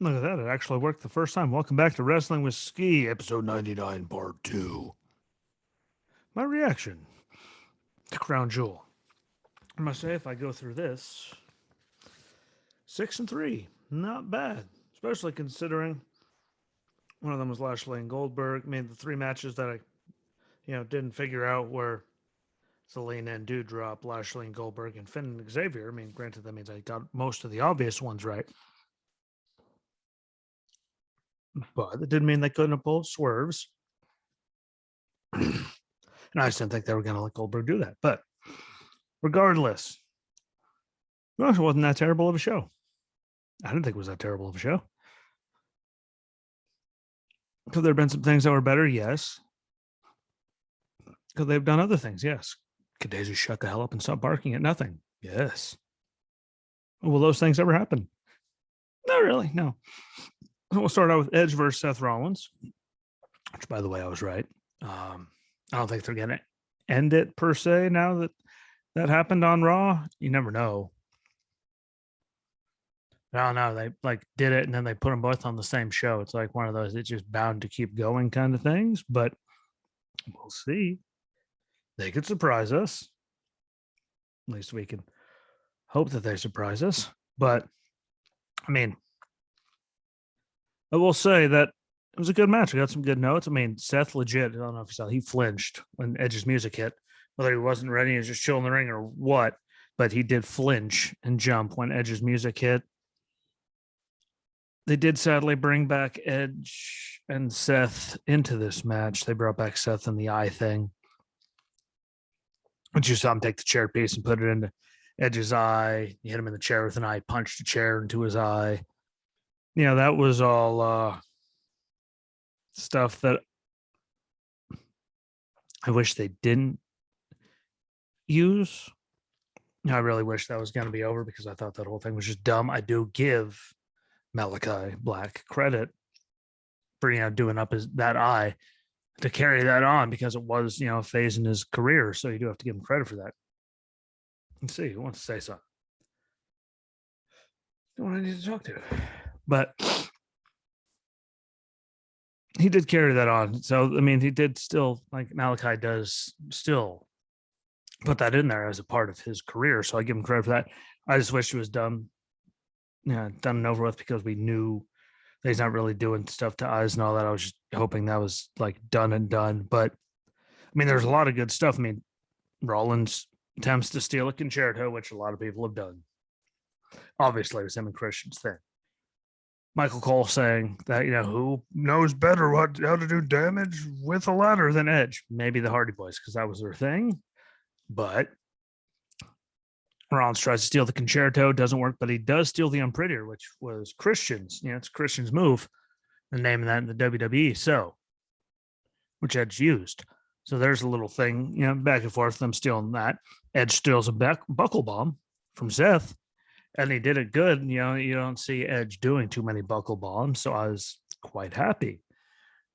Look at that. It actually worked the first time. Welcome back to Wrestling with Ski, episode 99, part 2. My reaction to Crown Jewel. I must say, if I go through this, 6-3, not bad, especially considering one of them was Lashley and Goldberg. I mean, the three matches that I didn't figure out were Zelina and Doudrop, Lashley and Goldberg, and Finn and Xavier. I mean, granted, that means I got most of the obvious ones right. But it didn't mean they couldn't have pulled swerves. And I just didn't think they were going to let Goldberg do that. But regardless, it wasn't that terrible of a show. I didn't think it was that terrible of a show. Could there have been some things that were better? Yes. Could they have done other things? Yes. Could they just shut the hell up and stop barking at nothing? Yes. Will those things ever happen? Not really, no. We'll start out with Edge versus Seth Rollins, which, by the way, I was right. I don't think they're going to end it per se now that happened on Raw. You never know. I don't know. They did it and then they put them both on the same show. It's like one of those, it's just bound to keep going kind of things, but we'll see. They could surprise us. At least we can hope that they surprise us. But I mean, I will say that it was a good match. I got some good notes. I mean, Seth legit, I don't know if you saw, he flinched when Edge's music hit, whether he wasn't ready, he was just chilling in the ring or what, but he did flinch and jump when Edge's music hit. They did sadly bring back Edge and Seth into this match. They brought back Seth in the eye thing. But you saw him take the chair piece and put it into Edge's eye. You hit him in the chair with an eye, punched the chair into his eye. That was all stuff that I wish they didn't use. I really wish that was going to be over because I thought that whole thing was just dumb. I do give Malachi Black credit for doing up that eye to carry that on because it was a phase in his career. So you do have to give him credit for that. Let's see who wants to say something. Don't want I need to talk to, but he did carry that on. So I mean, he did still, like Malachi does, still put that in there as a part of his career. So I give him credit for that. I just wish it was done and over with because we knew that he's not really doing stuff to eyes and all that. I was just hoping that was like done and done. But I mean, there's a lot of good stuff. I mean, Rollins attempts to steal a concerto, which a lot of people have done. Obviously, it was him and Christian's thing. Michael Cole saying that, who knows better how to do damage with a ladder than Edge? Maybe the Hardy Boys, because that was their thing. But Rollins tries to steal the concerto, doesn't work, but he does steal the Unprettier, which was Christian's. It's Christian's move, and naming that in the WWE. So, which Edge used. So there's a little thing, back and forth, them stealing that. Edge steals a buckle bomb from Seth, and he did it good. You don't see Edge doing too many buckle bombs, so I was quite happy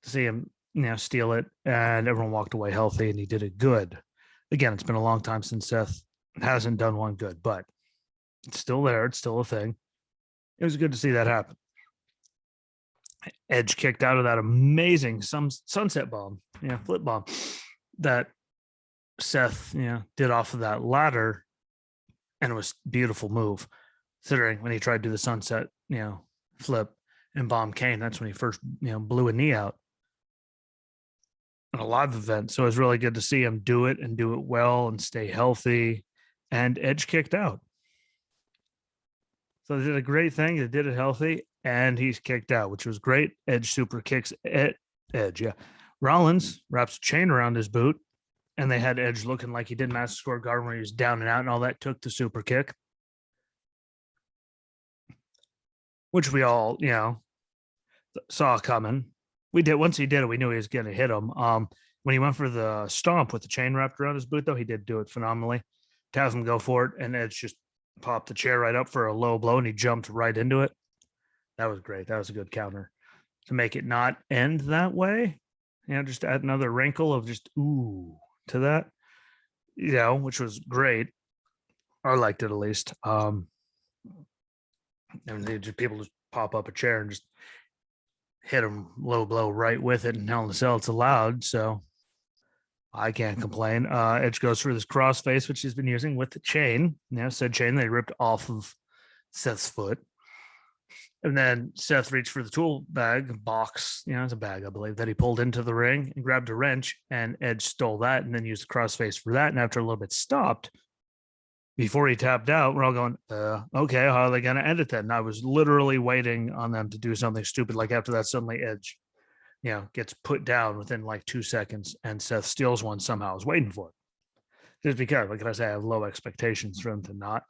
to see him, steal it, and everyone walked away healthy, and he did it good. Again, it's been a long time since Seth hasn't done one good, but it's still there. It's still a thing. It was good to see that happen. Edge kicked out of that amazing sunset bomb, flip bomb that Seth, did off of that ladder, and it was a beautiful move. Considering when he tried to do the sunset, flip and bomb Kane, that's when he first, blew a knee out in a live event. So it was really good to see him do it and do it well and stay healthy. And Edge kicked out. So they did a great thing. They did it healthy, and he's kicked out, which was great. Edge super kicks Edge. Yeah. Rollins wraps a chain around his boot, and they had Edge looking like he did Madison Square Garden where he was down and out and all that, took the super kick, which we all, saw coming. We did. Once he did it, we knew he was going to hit him. When he went for the stomp with the chain wrapped around his boot, though, he did do it phenomenally. To have him go for it, and Edge just popped the chair right up for a low blow, and he jumped right into it. That was great. That was a good counter to make it not end that way. Just add another wrinkle of just ooh to that, which was great. I liked it at least. And people just pop up a chair and just hit him low blow right with it. And Hell in a Cell, it's allowed. So I can't complain. Edge goes for this crossface, which he's been using with the chain. Said chain they ripped off of Seth's foot. And then Seth reached for the tool bag box, it's a bag, I believe, that he pulled into the ring and grabbed a wrench, and Edge stole that and then used the crossface for that. And after a little bit stopped, before he tapped out, we're all going, okay, how are they going to end it then? And I was literally waiting on them to do something stupid. Like after that, suddenly Edge, gets put down within like 2 seconds and Seth steals one somehow. I was waiting for it. Just because, like I say, I have low expectations for him to not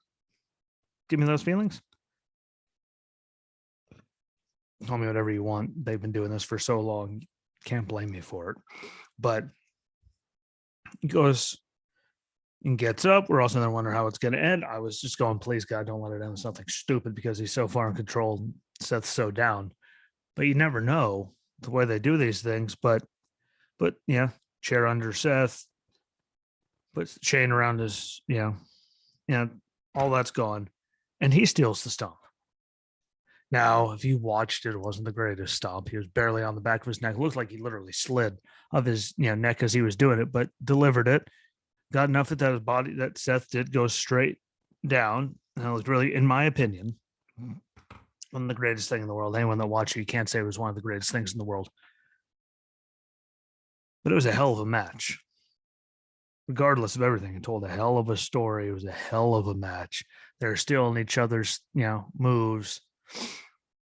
give me those feelings. Call me whatever you want. They've been doing this for so long. Can't blame me for it. But he goes and gets up. We're also going to wonder how it's going to end. I was just going, please, God, don't let it end with something stupid because he's so far in control. Seth's so down. But you never know the way they do these things. But yeah, chair under Seth, puts the chain around his, all that's gone. And he steals the stomp. Now, if you watched it, it wasn't the greatest stomp. He was barely on the back of his neck. It looked like he literally slid of his neck as he was doing it, but delivered it. Got enough that his body, that Seth did go straight down. And it was really, in my opinion, one of the greatest thing in the world. Anyone that watched it, you can't say it was one of the greatest things in the world. But it was a hell of a match. Regardless of everything, it told a hell of a story. It was a hell of a match. They're still in each other's, moves.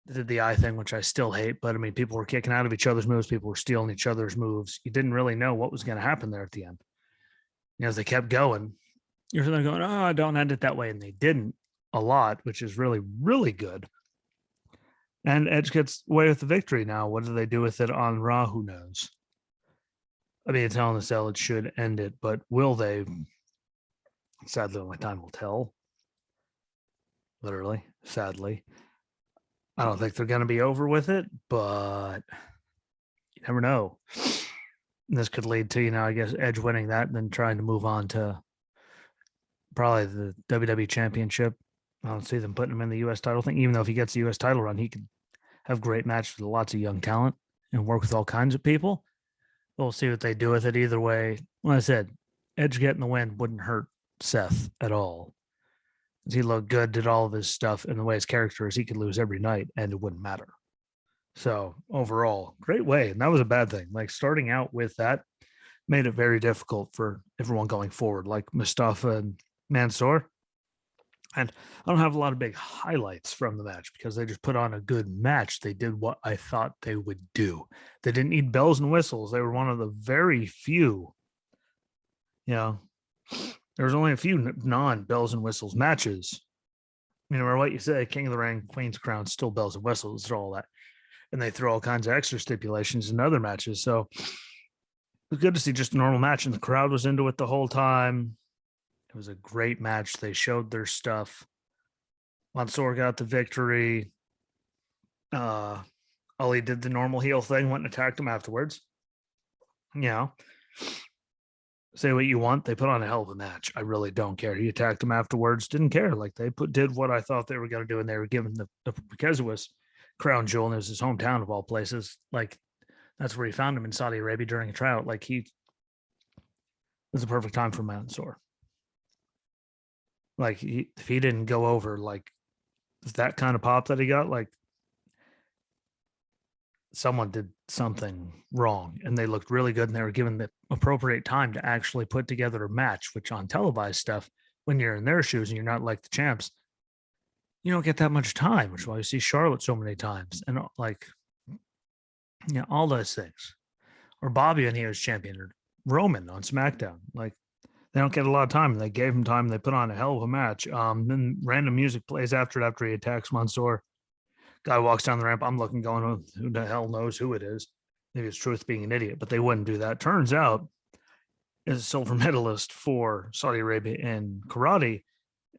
They did the eye thing, which I still hate, but I mean, people were kicking out of each other's moves. People were stealing each other's moves. You didn't really know what was going to happen there at the end. As they kept going, you're going, oh, don't end it that way. And they didn't a lot, which is really, really good. And Edge gets away with the victory now. What do they do with it on Raw? Who knows? I mean, it's Hell in a Cell. It should end it, but will they? Sadly, only time will tell. Literally, sadly. I don't think they're going to be over with it, but you never know. This could lead to, I guess, Edge winning that and then trying to move on to probably the WWE Championship. I don't see them putting him in the U.S. title thing, even though if he gets the U.S. title run, he could have great matches with lots of young talent and work with all kinds of people. We'll see what they do with it either way. Like I said, Edge getting the win wouldn't hurt Seth at all. He looked good, did all of his stuff, and the way his character is, he could lose every night and it wouldn't matter. So overall, great way. And that was a bad thing. Like starting out with that made it very difficult for everyone going forward, like Mustafa and Mansoor. And I don't have a lot of big highlights from the match because they just put on a good match. They did what I thought they would do. They didn't need bells and whistles. They were one of the very few, there was only a few non-bells and whistles matches. No matter what you say, King of the Ring, Queen's Crown, still bells and whistles, throw all that. And they throw all kinds of extra stipulations in other matches. So it was good to see just a normal match, and the crowd was into it the whole time. It was a great match. They showed their stuff. Mansoor got the victory. Ali did the normal heel thing, went and attacked him afterwards. Say what you want. They put on a hell of a match. I really don't care. He attacked him afterwards. Didn't care. Like they did what I thought they were going to do, and they were given because it was crown jewel and it was his hometown of all places. Like that's where he found him in Saudi Arabia during a tryout. Like it was a perfect time for Mansoor. Like if he didn't go over, like that kind of pop that he got, like someone did something wrong and they looked really good and they were given the appropriate time to actually put together a match, which on televised stuff, when you're in their shoes and you're not like the champs, you don't get that much time, which is why you see Charlotte so many times and all those things. Or Bobby when he was champion, or Roman on SmackDown. Like they don't get a lot of time. They gave him time. They put on a hell of a match. Then random music plays after he attacks Mansoor. Guy walks down the ramp. I'm looking, going, oh, who the hell knows who it is? Maybe it's Truth being an idiot, but they wouldn't do that. Turns out, is a silver medalist for Saudi Arabia in karate,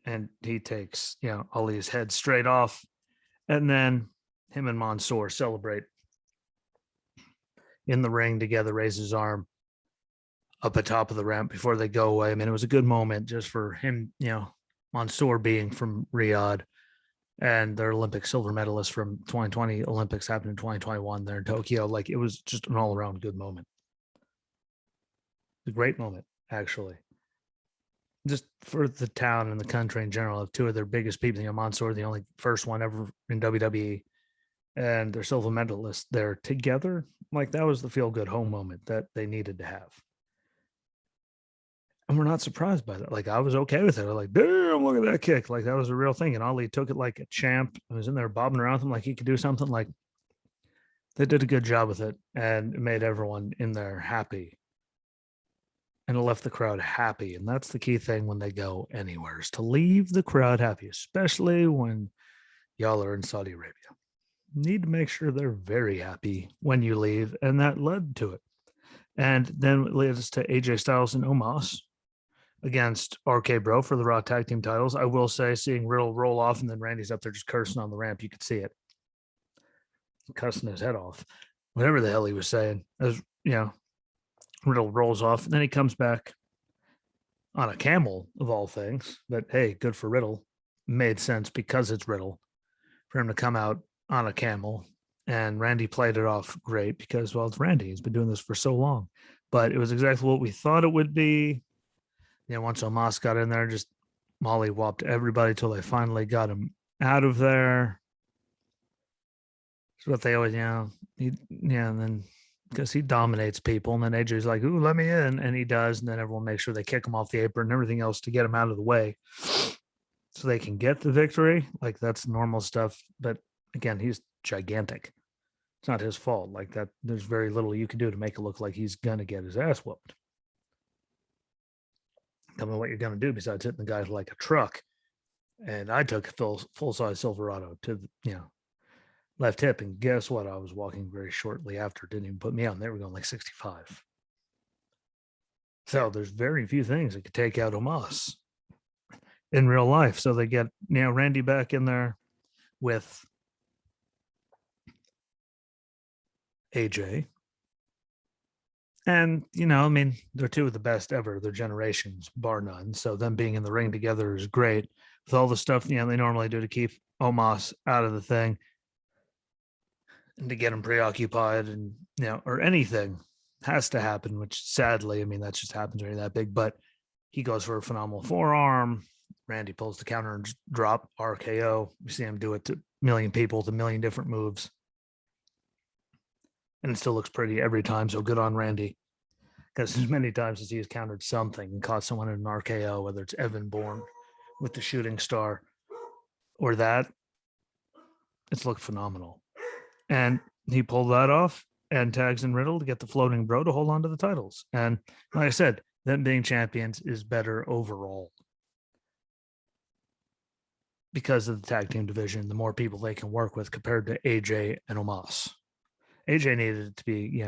and he takes Ali's head straight off, and then him and Mansoor celebrate in the ring together, raise his arm up at top of the ramp before they go away. I mean, it was a good moment just for him, Mansoor being from Riyadh and their Olympic silver medalists from 2020 Olympics happened in 2021 there in Tokyo. Like, it was just an all around good moment. A great moment, actually. Just for the town and the country in general, of two of their biggest people, Mansoor, the only first one ever in WWE, and their silver medalists there together. Like, that was the feel good home moment that they needed to have. And we're not surprised by that. Like, I was okay with it. I was like, damn, look at that kick. Like, that was a real thing. And Ali took it like a champ. He was in there bobbing around with him like he could do something. Like, they did a good job with it, and it made everyone in there happy. And it left the crowd happy. And that's the key thing when they go anywhere, is to leave the crowd happy, especially when y'all are in Saudi Arabia. Need to make sure they're very happy when you leave. And that led to it. And then it leads us to AJ Styles and Omos against RK Bro for the Raw Tag Team titles. I will say, seeing Riddle roll off and then Randy's up there just cursing on the ramp, you could see it. Cussing his head off. Whatever the hell he was saying. As Riddle rolls off, and then he comes back on a camel, of all things. But hey, good for Riddle. Made sense because it's Riddle for him to come out on a camel. And Randy played it off great because, well, it's Randy. He's been doing this for so long. But it was exactly what we thought it would be. Once Omos got in there, just molly-whopped everybody till they finally got him out of there. That's what they always, and then because he dominates people, and then AJ's like, ooh, let me in, and he does, and then everyone makes sure they kick him off the apron and everything else to get him out of the way so they can get the victory. Like, that's normal stuff. But again, he's gigantic. It's not his fault. Like, that, there's very little you can do to make it look like he's gonna get his ass whooped. Tell me what you're gonna do besides hitting the guy like a truck. And I took a full-size Silverado to left hip, and guess what? I was walking very shortly after. Didn't even put me on. They were going like 65. So there's very few things that could take out Omos in real life. So they get Randy back in there with AJ. And, they're two of the best ever, their generations, bar none. So them being in the ring together is great. With all the stuff, they normally do to keep Omos out of the thing and to get him preoccupied, and, or anything has to happen, which sadly, that just happens when you're that big. But he goes for a phenomenal forearm. Randy pulls the counter and drop RKO. We see him do it to a million people with a million different moves. And it still looks pretty every time. So good on Randy. Because as many times as he has countered something and caught someone in an RKO, whether it's Evan Bourne with the shooting star or that, it's looked phenomenal. And he pulled that off and tags in Riddle to get the floating bro to hold on to the titles. And like I said, them being champions is better overall because of the tag team division, the more people they can work with compared to AJ and Omos. AJ needed to be,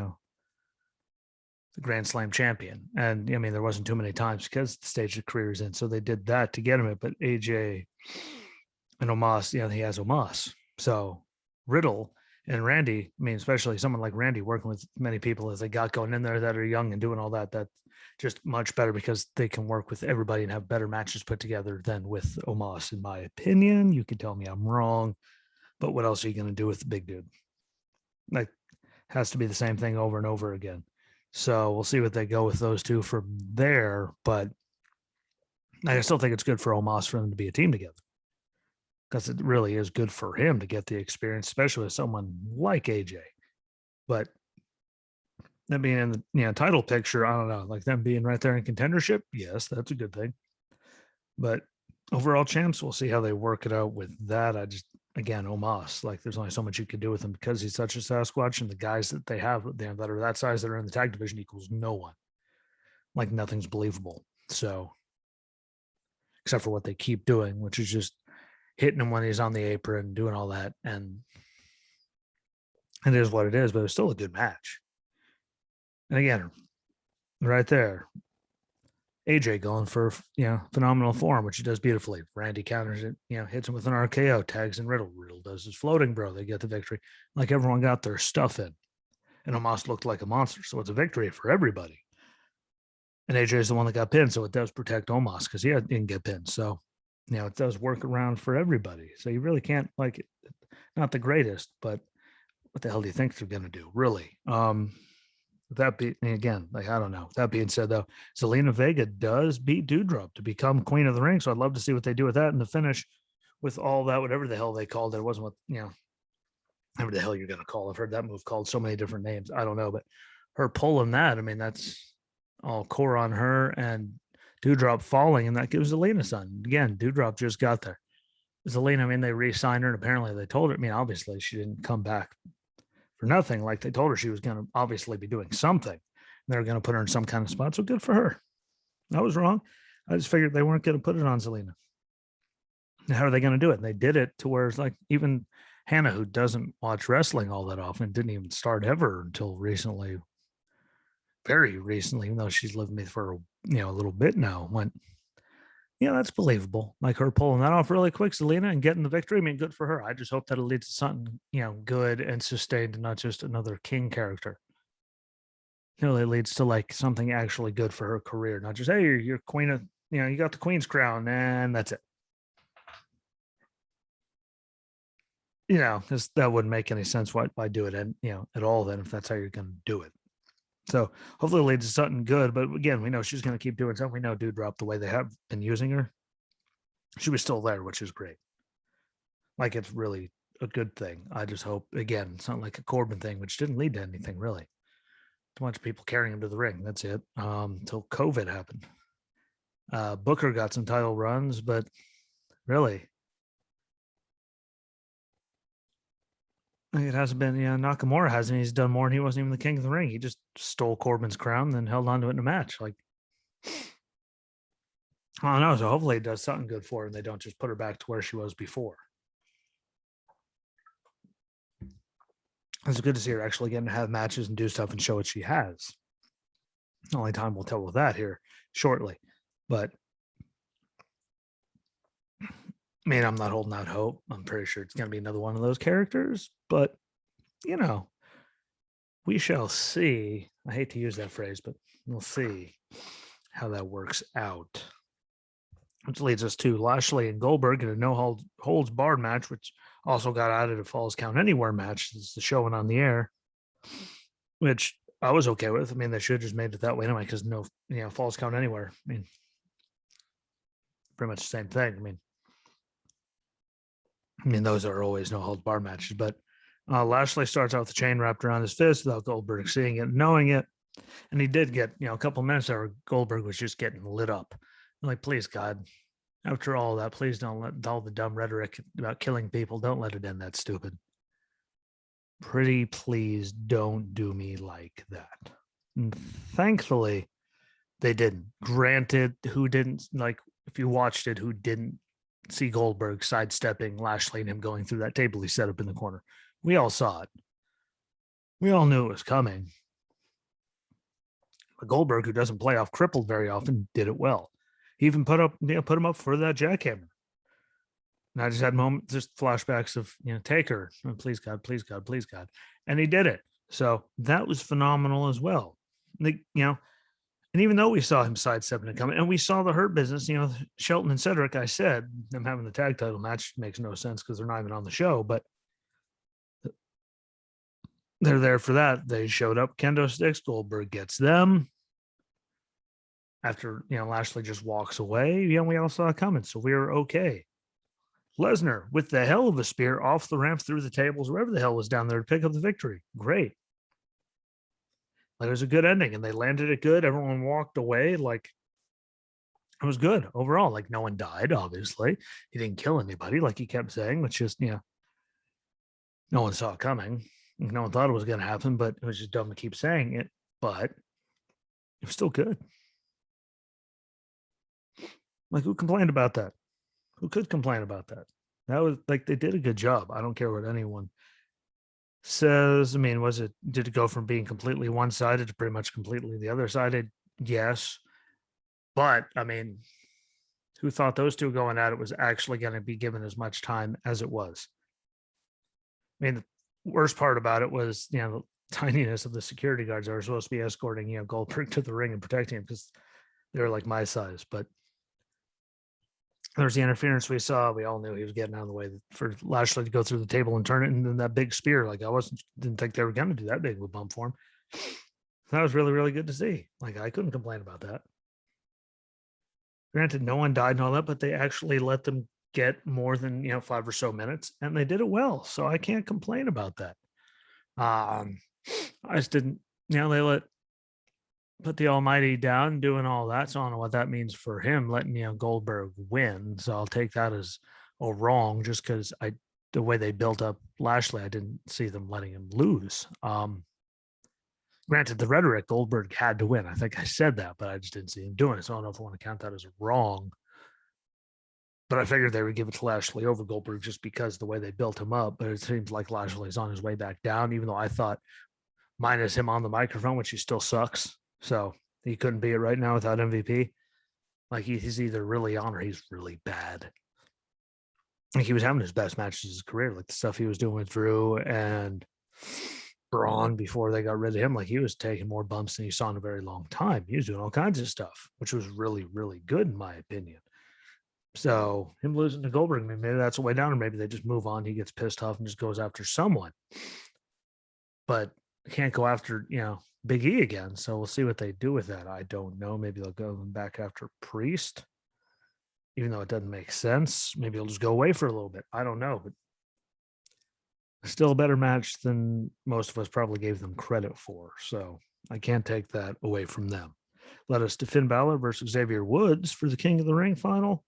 the Grand Slam champion. And there wasn't too many times because the stage of career is in. So they did that to get him it. But AJ and Omos, he has Omos. So Riddle and Randy, especially someone like Randy working with many people as they got going in there that are young and doing all that, that's just much better because they can work with everybody and have better matches put together than with Omos, in my opinion. You can tell me I'm wrong, but what else are you going to do with the big dude? Like, has to be the same thing over and over again. So we'll see what they go with those two from there. But I still think it's good for Omos for them to be a team together, because it really is good for him to get the experience, especially with someone like AJ. But them being in the title picture, I don't know, like them being right there in contendership, yes, that's a good thing. But overall champs, we'll see how they work it out with that. Again, Omos, like, there's only so much you can do with him because he's such a Sasquatch, and the guys that they have that are that size that are in the tag division equals no one. Like, nothing's believable. So, except for what they keep doing, which is just hitting him when he's on the apron, doing all that. And it is what it is, but it's still a good match. And again, right there, AJ going for, phenomenal form, which he does beautifully. Randy counters it, hits him with an RKO, tags in Riddle. Riddle does his floating bro. They get the victory. Like, everyone got their stuff in. And Omos looked like a monster. So it's a victory for everybody. And AJ is the one that got pinned. So it does protect Omos because he didn't get pinned. So it does work around for everybody. So you really can't like it. Not the greatest, but what the hell do you think they're going to do? Really? That be again, like I don't know. That being said, though, Zelina Vega does beat Doudrop to become Queen of the Ring. So I'd love to see what they do with that in the finish, with all that, whatever the hell they called it. It wasn't what whatever the hell you're going to call it. I've heard that move called so many different names. I don't know, but her pulling that, I mean, that's all core on her and Doudrop falling, and that gives Zelina something. Again, Doudrop just got there. Zelina, I mean, they re-signed her, and apparently they told her. I mean, obviously she didn't come back for nothing. Like they told her she was going to obviously be doing something. They're going to put her in some kind of spot. So good for her. I was wrong. I just figured they weren't going to put it on Zelina. How are they going to do it? And they did it to where it's like even Hannah, who doesn't watch wrestling all that often, didn't even start ever until recently, very recently, even though she's lived with me for a little bit now, went, that's believable. Like her pulling that off really quick, Zelina, and getting the victory. I mean, good for her. I just hope that it leads to something, good and sustained, and not just another King character. It leads to like something actually good for her career, not just, hey, you're queen of, you got the queen's crown and that's it. Because that wouldn't make any sense. Why do it, and at all then if that's how you're going to do it. So hopefully it leads to something good. But again, we know she's going to keep doing something. We know Doudrop, the way they have been using her, she was still there, which is great. Like it's really a good thing. I just hope, again, it's not like a Corbin thing, which didn't lead to anything really. Too much people carrying him to the ring. That's it. Until COVID happened. Booker got some title runs, but really, it hasn't been, Nakamura hasn't. He's done more, and he wasn't even the king of the ring. He just stole Corbin's crown, then held on to it in a match. Like, I don't know. So hopefully it does something good for her, and they don't just put her back to where she was before. It's good to see her actually getting to have matches and do stuff and show what she has. Only time will tell with that here shortly. But I mean, I'm not holding out hope. I'm pretty sure it's going to be another one of those characters, but we shall see. I hate to use that phrase, but we'll see how that works out. Which leads us to Lashley and Goldberg in a no holds barred match, which also got added a Falls Count Anywhere match. It's the showing on the air, which I was okay with. I mean, they should have just made it that way anyway, because no, Falls Count Anywhere. I mean, pretty much the same thing. I mean, those are always no holds barred matches, but Lashley starts out with the chain wrapped around his fist without Goldberg seeing it, knowing it. And he did get, a couple of minutes there where Goldberg was just getting lit up. I'm like, please, God, after all that, please don't let all the dumb rhetoric about killing people, don't let it end that stupid. Pretty please don't do me like that. And thankfully, they didn't. Granted, who didn't, like, if you watched it, who didn't see Goldberg sidestepping Lashley and him going through that table he set up in the corner? We all saw it. We all knew it was coming. But Goldberg, who doesn't play off crippled very often, did it well. He even put him up for that jackhammer. And I just had just flashbacks of, Taker, oh, please God, please God, please God. And he did it. So that was phenomenal as well. And even though we saw him sidestepping and coming, and we saw the Hurt Business, Shelton and Cedric, I said, them having the tag title match makes no sense because they're not even on the show, but they're there for that. They showed up, kendo sticks, Goldberg gets them. After, Lashley just walks away, we all saw it coming, so we were okay. Lesnar with the hell of a spear off the ramp through the tables, wherever the hell was down there to pick up the victory. Great. Like, it was a good ending, and they landed it good. Everyone walked away. Like, it was good overall. Like, no one died, obviously. He didn't kill anybody, like he kept saying, which just, no one saw it coming. No one thought it was going to happen, but it was just dumb to keep saying it. But it was still good. Like, who complained about that? Who could complain about that? That was like, they did a good job. I don't care what anyone says. I mean, did it go from being completely one-sided to pretty much completely the other sided? Yes. But I mean, who thought those two going at it was actually going to be given as much time as it was? I mean, the worst part about it was, the tininess of the security guards that were supposed to be escorting, Goldberg to the ring and protecting him, because they were like my size. But There's the interference we saw. We all knew he was getting out of the way for Lashley to go through the table and turn it, and then that big spear. Like didn't think they were going to do that big of a bump for him. That was really, really good to see. Like I couldn't complain about that. Granted, no one died and all that, but they actually let them get more than 5 or so minutes, and they did it well. So I can't complain about that. I just didn't. They put the Almighty down, doing all that. So I don't know what that means for him, letting Goldberg win. So I'll take that as a wrong, just because the way they built up Lashley, I didn't see them letting him lose. Granted, the rhetoric, Goldberg had to win. I think I said that, but I just didn't see him doing it. So I don't know if I want to count that as wrong. But I figured they would give it to Lashley over Goldberg just because the way they built him up. But it seems like Lashley's on his way back down, even though I thought minus him on the microphone, which he still sucks. So he couldn't be it right now without MVP. Like he's either really on or he's really bad. Like he was having his best matches of his career, like the stuff he was doing with Drew and Braun before they got rid of him. Like he was taking more bumps than you saw in a very long time. He was doing all kinds of stuff, which was really, really good in my opinion. So him losing to Goldberg, maybe that's a way down, or maybe they just move on. He gets pissed off and just goes after someone. But can't go after, Big E again. So we'll see what they do with that. I don't know. Maybe they'll go back after Priest, even though it doesn't make sense. Maybe he'll just go away for a little bit. I don't know, but still a better match than most of us probably gave them credit for. So I can't take that away from them. Let us to Finn Balor versus Xavier Woods for the King of the Ring final.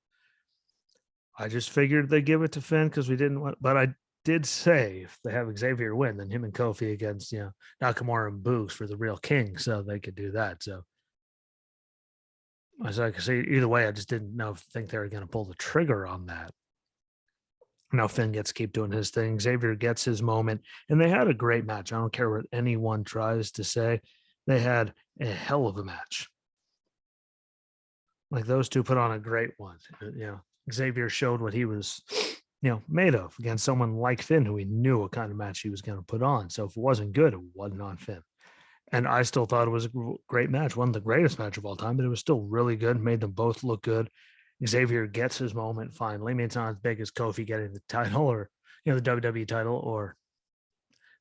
I just figured they'd give it to Finn because we didn't want, but I did say if they have Xavier win, then him and Kofi against, Nakamura and Boogs for the real king. So they could do that. So as I could say, either way, I just didn't think they were going to pull the trigger on that. Now Finn gets to keep doing his thing. Xavier gets his moment, and they had a great match. I don't care what anyone tries to say. They had a hell of a match. Like those two put on a great one. Xavier showed what he was, made of against someone like Finn, who he knew what kind of match he was going to put on. So if it wasn't good, it wasn't on Finn. And I still thought it was a great match. Wasn't the greatest match of all time, but it was still really good. Made them both look good. Xavier gets his moment finally. I mean, it's not as big as Kofi getting the title or, the WWE title or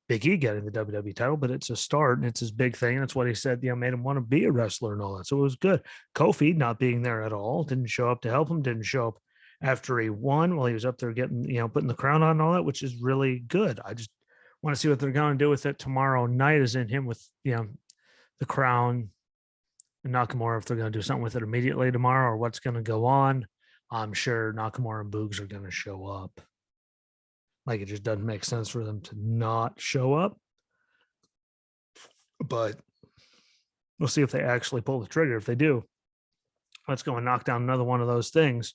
Big E getting the WWE title, but it's a start and it's his big thing. That's what he said, made him want to be a wrestler and all that. So it was good. Kofi not being there at all, didn't show up to help him, didn't show up after he won while he was up there getting, putting the crown on and all that, which is really good. I just want to see what they're going to do with it tomorrow night, is in him with, the crown and Nakamura, if they're going to do something with it immediately tomorrow or what's going to go on. I'm sure Nakamura and Boogs are going to show up. Like it just doesn't make sense for them to not show up. But we'll see if they actually pull the trigger. If they do, let's go and knock down another one of those things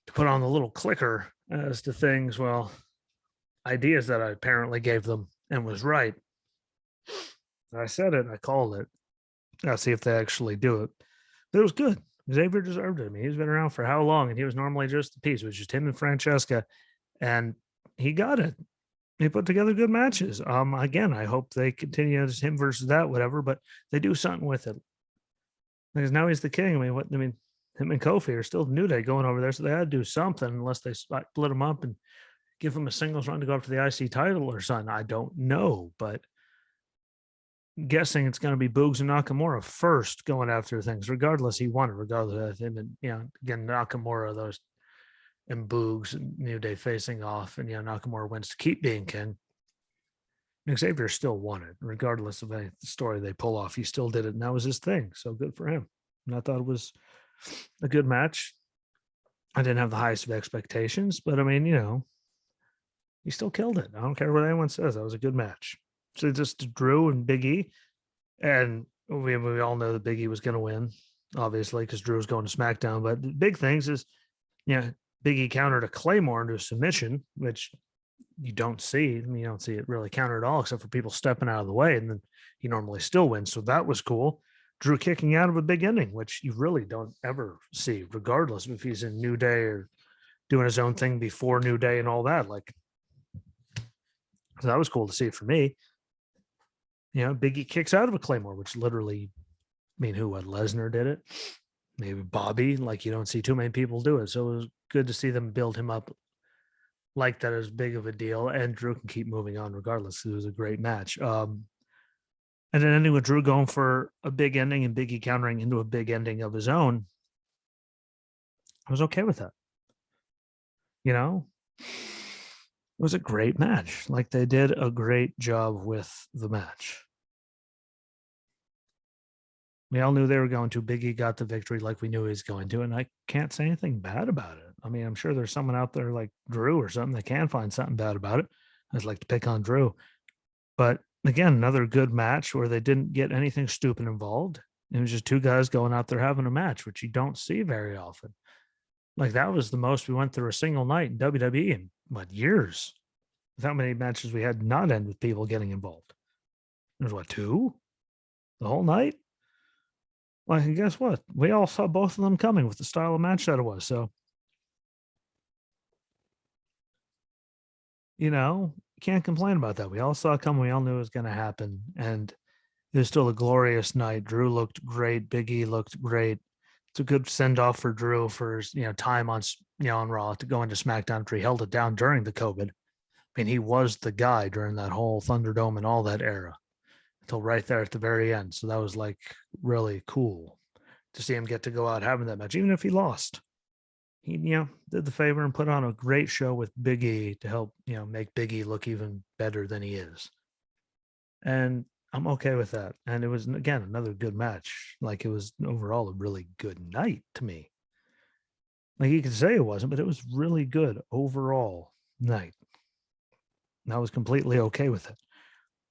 to put on the little clicker as to things, ideas that I apparently gave them and was right. I said it, I called it. I'll see if they actually do it. But it was good. Xavier deserved it. I mean, he's been around for how long? And he was normally just the piece. It was just him and Francesca. And he got it. He put together good matches. Again, I hope they continue as him versus that, whatever, but they do something with it. Because now he's the king. Him and Kofi are still New Day going over there, so they had to do something unless they split him up and give him a singles run to go up to the IC title or something. I don't know, but I'm guessing it's going to be Boogs and Nakamura first going after things. Regardless, he won it. Regardless of him and again Nakamura, those and Boogs and New Day facing off, and Nakamura wins to keep being king. And Xavier still won it, regardless of any story they pull off. He still did it, and that was his thing. So good for him. And I thought it was a good match. I didn't have the highest of expectations, but he still killed it. I don't care what anyone says. That was a good match. So just Drew and Big E, and we all know that Big E was going to win, obviously, because Drew was going to SmackDown. But the big things is, Big E countered a Claymore into a submission, which you don't see. You don't see it really counter at all, except for people stepping out of the way, and then he normally still wins. So that was cool. Drew kicking out of a big ending, which you really don't ever see, regardless of if he's in New Day or doing his own thing before New Day and all that. So that was cool to see for me. Big E kicks out of a Claymore, which literally, Lesnar did it. maybe Bobby. Like, you don't see too many people do it. So it was good to see them build him up like that as big of a deal. And Drew can keep moving on regardless. It was a great match. And then ending with Drew going for a big ending and Biggie countering into a big ending of his own. I was okay with that. You know, it was a great match. Like, they did a great job with the match. We all knew they were going to. Biggie got the victory like we knew he was going to, and I can't say anything bad about it. I mean, I'm sure there's someone out there like Drew or something that can find something bad about it. I'd like to pick on Drew. But again, another good match where they didn't get anything stupid involved. It was just two guys going out there having a match, which you don't see very often. Like, that was the most we went through a single night in WWE in what, years? With how many matches we had not end with people getting involved. There's what, two? The whole night? Like, and guess what? We all saw both of them coming with the style of match that it was. So, can't complain about that. We all saw it coming. We all knew it was going to happen. And it was still a glorious night. Drew looked great. Big E looked great. It's a good send off for Drew for his, time on, on Raw to go into SmackDown after he held it down during the COVID. I mean, he was the guy during that whole Thunderdome and all that era until right there at the very end. So that was like really cool to see him get to go out having that match, even if he lost. He, did the favor and put on a great show with Big E to help, make Big E look even better than he is. And I'm okay with that. And it was, again, another good match. Like, it was overall a really good night to me. Like, you could say it wasn't, but it was really good overall night. And I was completely okay with it.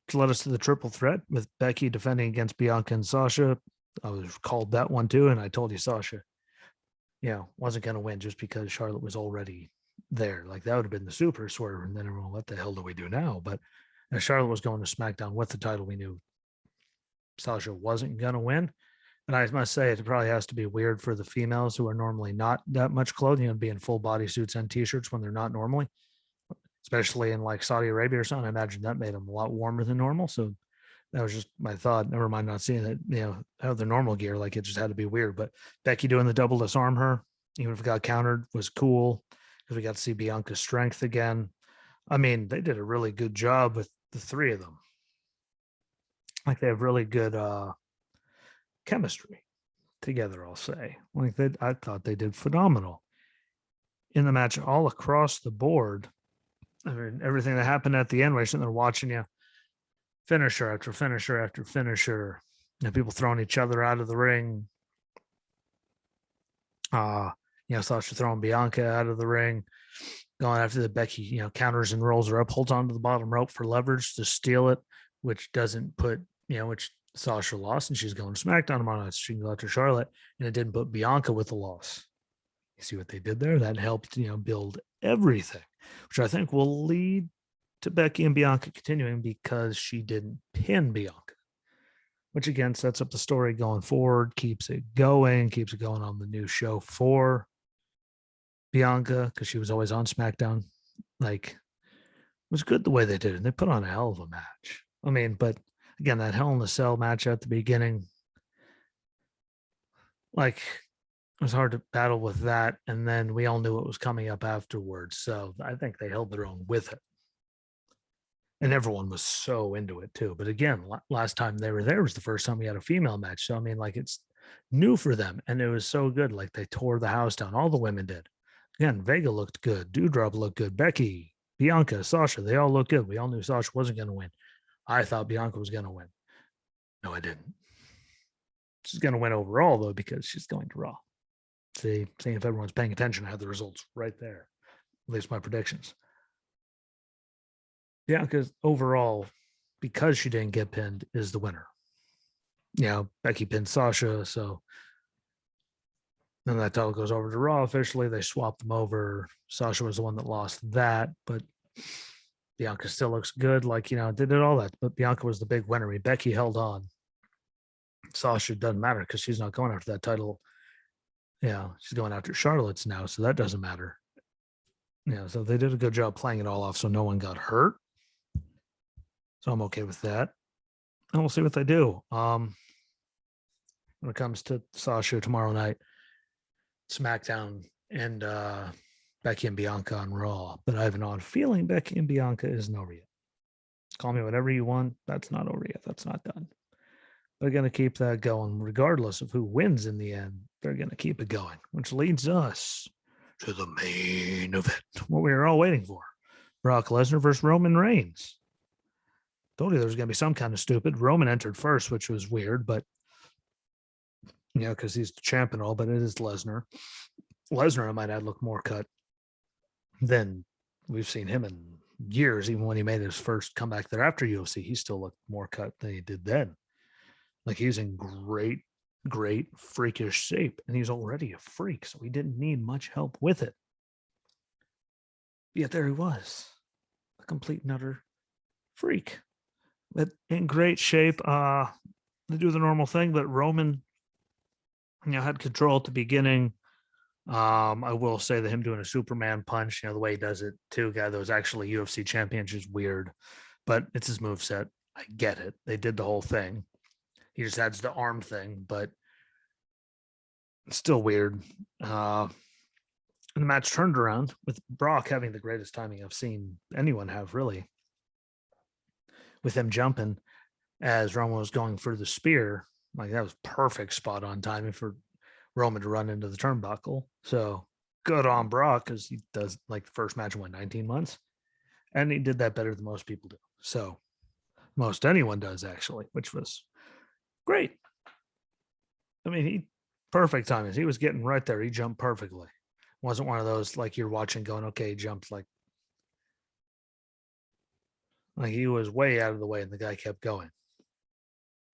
Which led us to the triple threat with Becky defending against Bianca and Sasha. I was called that one too. And I told you Sasha, wasn't going to win just because Charlotte was already there. Like, that would have been the super swerve. And then everyone, what the hell do we do now? But as Charlotte was going to SmackDown with the title, we knew Sasha wasn't going to win. And I must say, it probably has to be weird for the females who are normally not that much clothing, be in full body suits and t-shirts when they're not normally, especially in like Saudi Arabia or something. I imagine that made them a lot warmer than normal. So that was just my thought. Never mind not seeing it, how the normal gear, like, it just had to be weird. But Becky doing the double disarm her, even if it got countered, was cool because we got to see Bianca's strength again. I mean, they did a really good job with the three of them. Like, they have really good chemistry together, I'll say. Like, I thought they did phenomenal in the match all across the board. I mean, everything that happened at the end, we're sitting there watching you, finisher after finisher after finisher, people throwing each other out of the ring. Sasha throwing Bianca out of the ring, going after the Becky, counters and rolls her up, holds onto the bottom rope for leverage to steal it, which doesn't put, which Sasha lost, and she's going to SmackDown tomorrow night. So she can go after Charlotte, and it didn't put Bianca with the loss. You see what they did there? That helped, build everything, which I think will lead to Becky and Bianca continuing because she didn't pin Bianca, which again sets up the story going forward, keeps it going on the new show for Bianca because she was always on SmackDown. Like, it was good the way they did it. They put on a hell of a match. I mean, but again, that Hell in a Cell match at the beginning, like, it was hard to battle with that. And then we all knew what was coming up afterwards. So I think they held their own with it. And everyone was so into it too. But again, last time they were there was the first time we had a female match. So, I mean, like, it's new for them. And it was so good. Like, they tore the house down. All the women did. Again, Vega looked good. Doudrop looked good. Becky, Bianca, Sasha, they all looked good. We all knew Sasha wasn't going to win. I thought Bianca was going to win. No, I didn't. She's going to win overall, though, because she's going to Raw. Seeing if everyone's paying attention, I had the results right there. At least my predictions. Bianca's overall, because she didn't get pinned, is the winner. Becky pinned Sasha, so then that title goes over to Raw officially. They swapped them over. Sasha was the one that lost that, but Bianca still looks good. Like, did all that, but Bianca was the big winner. I mean, Becky held on. Sasha doesn't matter because she's not going after that title. She's going after Charlotte's now, so that doesn't matter. So they did a good job playing it all off so no one got hurt. So I'm okay with that. And we'll see what they do. When it comes to Sasha tomorrow night, SmackDown and Becky and Bianca on Raw, but I have an odd feeling Becky and Bianca isn't over yet. Call me whatever you want. That's not over yet. That's not done. They're going to keep that going regardless of who wins in the end. They're going to keep it going, which leads us to the main event, what we were all waiting for. Brock Lesnar versus Roman Reigns. Told you there was going to be some kind of stupid. Roman entered first, which was weird, but because he's the champ and all, but it is Lesnar. Lesnar, I might add, looked more cut than we've seen him in years. Even when he made his first comeback there after UFC, he still looked more cut than he did then. Like, he's in great freakish shape, and he's already a freak, so he didn't need much help with it. Yet there he was, a complete and utter freak, but in great shape. They do the normal thing, but Roman, had control at the beginning. I will say that him doing a Superman punch, the way he does it too, guy that was actually UFC champion, is weird, but it's his moveset. I get it. They did the whole thing. He just adds the arm thing, but it's still weird. And the match turned around with Brock having the greatest timing I've seen anyone have, really, with him jumping as Roman was going for the spear. Like, that was perfect spot on timing for Roman to run into the turnbuckle. So good on Brock, because he does, like, the first match in 19 months. And he did that better than most people do. So most anyone does, actually, which was great. I mean, perfect timing. He was getting right there. He jumped perfectly. Wasn't one of those like you're watching going, okay, he jumped like he was way out of the way and the guy kept going.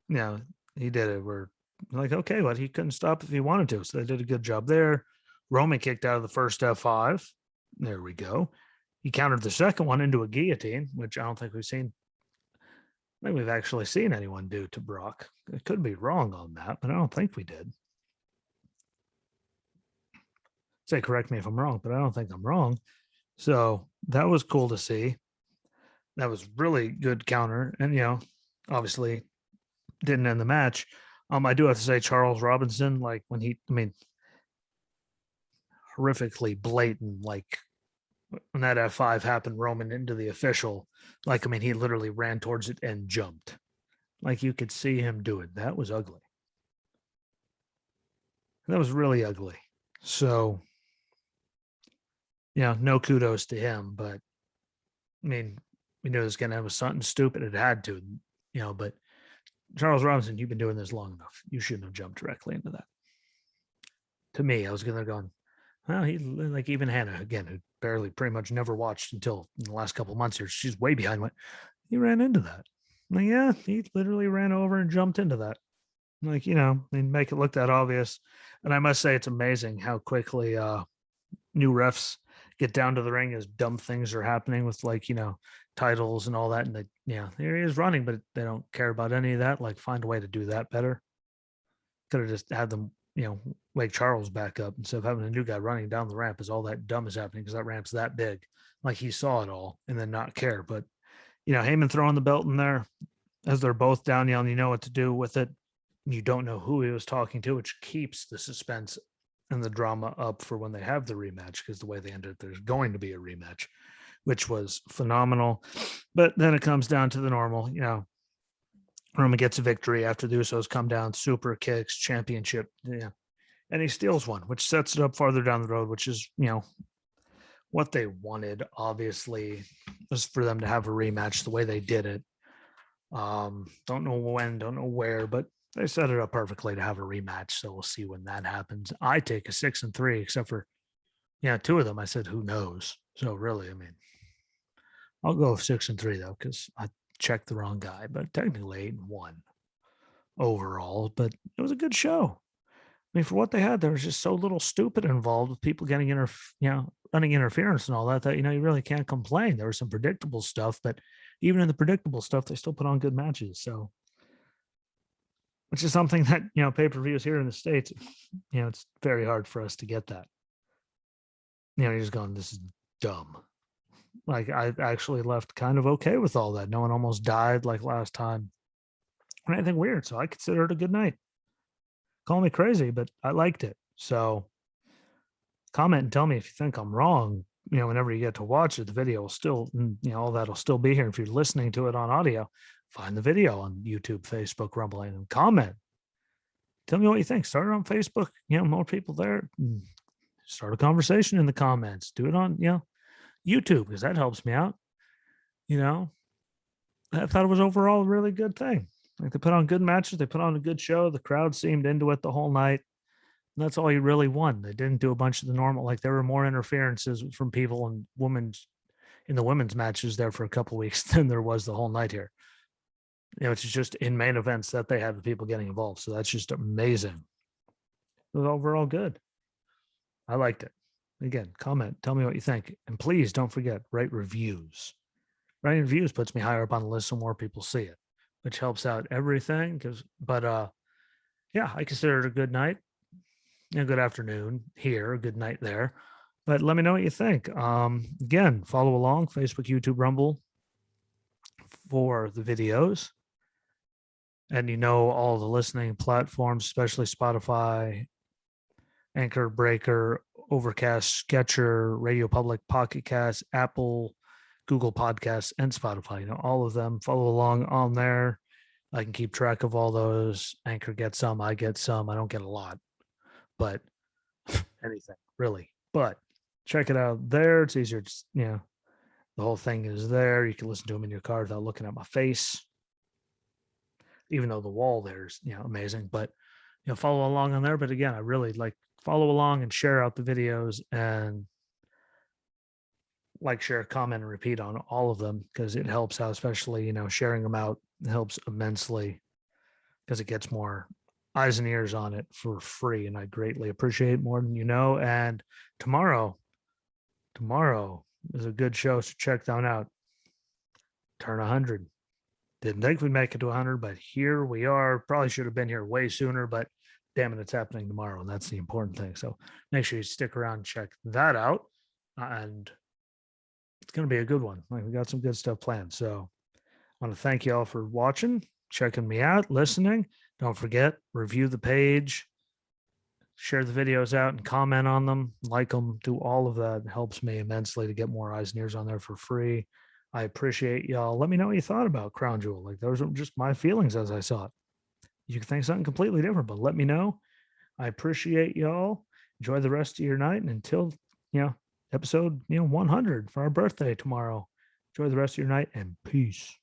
He did it. We're like, okay, but he couldn't stop if he wanted to. So they did a good job there. Roman kicked out of the first F5. There we go. He countered the second one into a guillotine, which I don't think we've seen. I think we've actually seen anyone do to Brock. I could be wrong on that, but I don't think we did. Say, correct me if I'm wrong, but I don't think I'm wrong. So that was cool to see. That was really good counter. And, obviously didn't end the match. I do have to say Charles Robinson, like when horrifically blatant, like when that F5 happened, Roman into the official, he literally ran towards it and jumped. Like, you could see him do it. That was ugly. That was really ugly. So, no kudos to him, but we knew it was going to have something stupid. It had to, but Charles Robinson, you've been doing this long enough. You shouldn't have jumped directly into that. To me, I was going to go, well, he, like, even Hannah, again, who barely, pretty much never watched until in the last couple of months here, she's way behind. He ran into that. Like, yeah, he literally ran over and jumped into that. Like, they make it look that obvious. And I must say, it's amazing how quickly new refs get down to the ring as dumb things are happening with, titles and all that. And there he is running, but they don't care about any of that. Like, find a way to do that better. Could have just had them, wake Charles back up instead of having a new guy running down the ramp as all that dumb is happening, because that ramp's that big. Like, he saw it all and then not care. But, Heyman throwing the belt in there as they're both down, yelling, what to do with it. You don't know who he was talking to, which keeps the suspense and the drama up for when they have the rematch, because the way they ended it, there's going to be a rematch, which was phenomenal. But then it comes down to the normal, Roman gets a victory after the Usos come down, super kicks, championship, and he steals one, which sets it up farther down the road, which is, what they wanted, obviously, was for them to have a rematch the way they did it. Don't know when, don't know where, but they set it up perfectly to have a rematch. So we'll see when that happens. I take a 6-3, except for, two of them I said, who knows? So really, I'll go with 6-3 though, because I checked the wrong guy, but technically 8-1 overall. But it was a good show. For what they had, there was just so little stupid involved with people getting running interference and all that, that, you really can't complain. There was some predictable stuff, but even in the predictable stuff, they still put on good matches. So, which is something that, pay-per-views here in the States, it's very hard for us to get that. You're just going, this is dumb. Like, I actually left kind of okay with all that. No one almost died like last time or anything weird. So I consider it a good night. Call me crazy, but I liked it. So Comment and tell me if you think I'm wrong. Whenever you get to watch it, the video will still, all that'll still be here. If you're listening to it on audio, find the video on YouTube, Facebook, Rumble, and comment. Tell me what you think. Start it on Facebook. More people there. Start a conversation in the comments. Do it on, YouTube, because that helps me out. I thought it was overall a really good thing. Like, they put on good matches. They put on a good show. The crowd seemed into it the whole night. And that's all you really won. They didn't do a bunch of the normal, like there were more interferences from people in the women's matches there for a couple of weeks than there was the whole night here. It's just in main events that they had the people getting involved. So that's just amazing. It was overall good. I liked it. Again, comment, tell me what you think. And please don't forget, write reviews. Writing reviews puts me higher up on the list so more people see it, which helps out everything. Yeah, I consider it a good night. A good afternoon here, a good night there. But let me know what you think. Again, follow along Facebook, YouTube, Rumble for the videos. And all the listening platforms, especially Spotify, Anchor, Breaker, Overcast, Sketcher, Radio Public, Pocket Cast, Apple, Google Podcasts, and Spotify. All of them. Follow along on there. I can keep track of all those. Anchor gets some, I get some. I don't get a lot, but anything really. But check it out there. It's easier. The whole thing is there. You can listen to them in your car without looking at my face, even though the wall there's amazing. But follow along on there. But again, I really like follow along and share out the videos, and like, share, comment, and repeat on all of them, because it helps out, especially sharing them out helps immensely, because it gets more eyes and ears on it for free, and I greatly appreciate it more than you know. And tomorrow is a good show, so check that out. Turn 100. Didn't think we'd make it to 100, but here we are. Probably should have been here way sooner, but damn it, it's happening tomorrow, and that's the important thing. So make sure you stick around and check that out, and it's going to be a good one. Like, we got some good stuff planned. So I want to thank you all for watching, checking me out, listening. Don't forget, review the page, share the videos out, and comment on them, like them, do all of that. It helps me immensely to get more eyes and ears on there for free. I appreciate y'all. Let me know what you thought about Crown Jewel. Like, those are just my feelings as I saw it. You can think something completely different, but let me know. I appreciate y'all. Enjoy the rest of your night. And until, episode, 100 for our birthday tomorrow. Enjoy the rest of your night, and peace.